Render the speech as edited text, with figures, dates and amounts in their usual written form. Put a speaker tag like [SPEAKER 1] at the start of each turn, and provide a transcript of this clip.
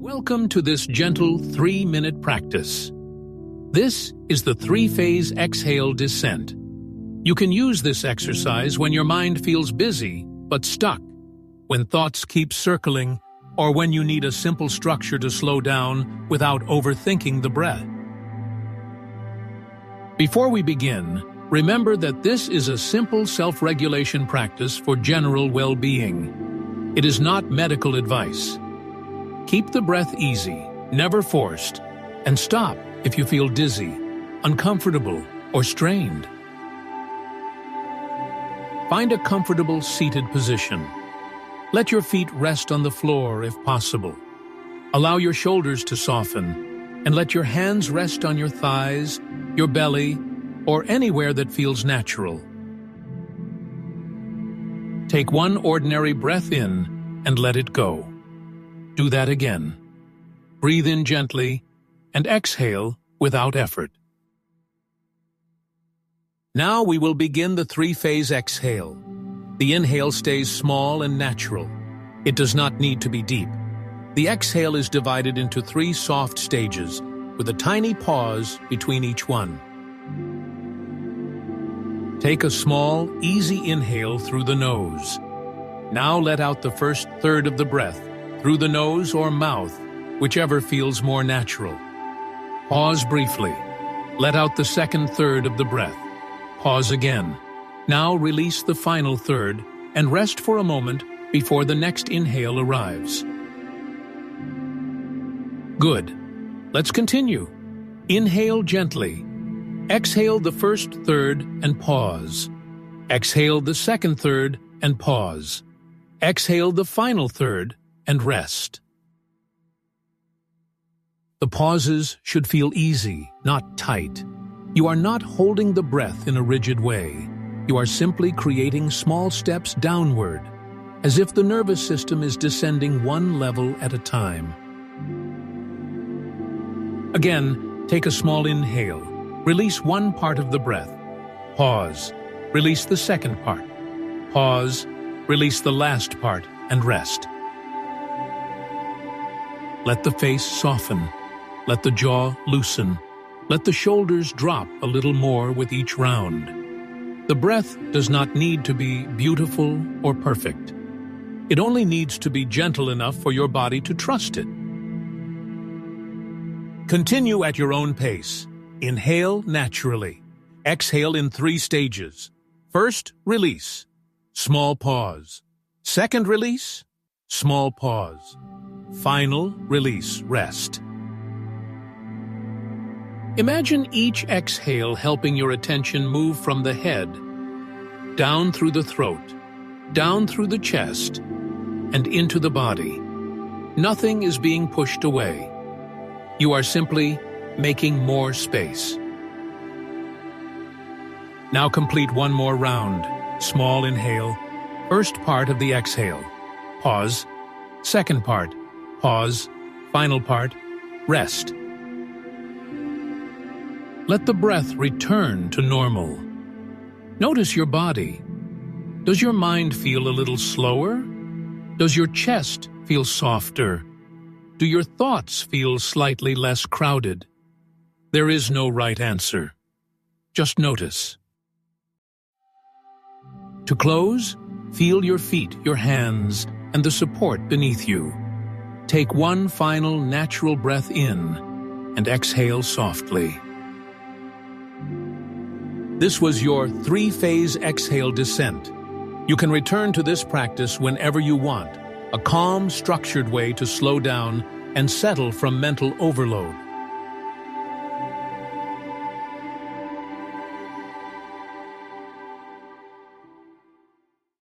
[SPEAKER 1] Welcome to this gentle 3-minute practice. This is the 3-phase exhale descent. You can use this exercise when your mind feels busy but stuck, when thoughts keep circling, or when you need a simple structure to slow down without overthinking the breath. Before we begin, remember that this is a simple self-regulation practice for general well-being. It is not medical advice. Keep the breath easy, never forced, and stop if you feel dizzy, uncomfortable, or strained. Find a comfortable seated position. Let your feet rest on the floor if possible. Allow your shoulders to soften, and let your hands rest on your thighs, your belly, or anywhere that feels natural. Take one ordinary breath in and let it go. Do that again. Breathe in gently and exhale without effort. Now we will begin the 3-phase exhale. The inhale stays small and natural. It does not need to be deep. The exhale is divided into 3 soft stages, with a tiny pause between each one. Take a small, easy inhale through the nose. Now let out the first third of the breath, through the nose or mouth, whichever feels more natural. Pause briefly. Let out the second third of the breath. Pause again. Now release the final third and rest for a moment before the next inhale arrives. Good. Let's continue. Inhale gently. Exhale the first third and pause. Exhale the second third and pause. Exhale the final third and rest. The pauses should feel easy, not tight. You are not holding the breath in a rigid way. You are simply creating small steps downward, as if the nervous system is descending one level at a time. Again, take a small inhale. Release one part of the breath. Pause. Release the second part. Pause. Release the last part and rest. Let the face soften. Let the jaw loosen. Let the shoulders drop a little more with each round. The breath does not need to be beautiful or perfect. It only needs to be gentle enough for your body to trust it. Continue at your own pace. Inhale naturally. Exhale in 3 stages. First, release. Small pause. Second release. Small pause. Final release, rest. Imagine each exhale helping your attention move from the head, down through the throat, down through the chest, and into the body. Nothing is being pushed away. You are simply making more space. Now complete one more round. Small inhale. First part of the exhale. Pause. Second part. Pause. Final part. Rest. Let the breath return to normal. Notice your body. Does your mind feel a little slower? Does your chest feel softer? Do your thoughts feel slightly less crowded? There is no right answer. Just notice. To close, feel your feet, your hands, and the support beneath you. Take one final natural breath in and exhale softly. This was your 3-phase exhale descent. You can return to this practice whenever you want, a calm, structured way to slow down and settle from mental overload.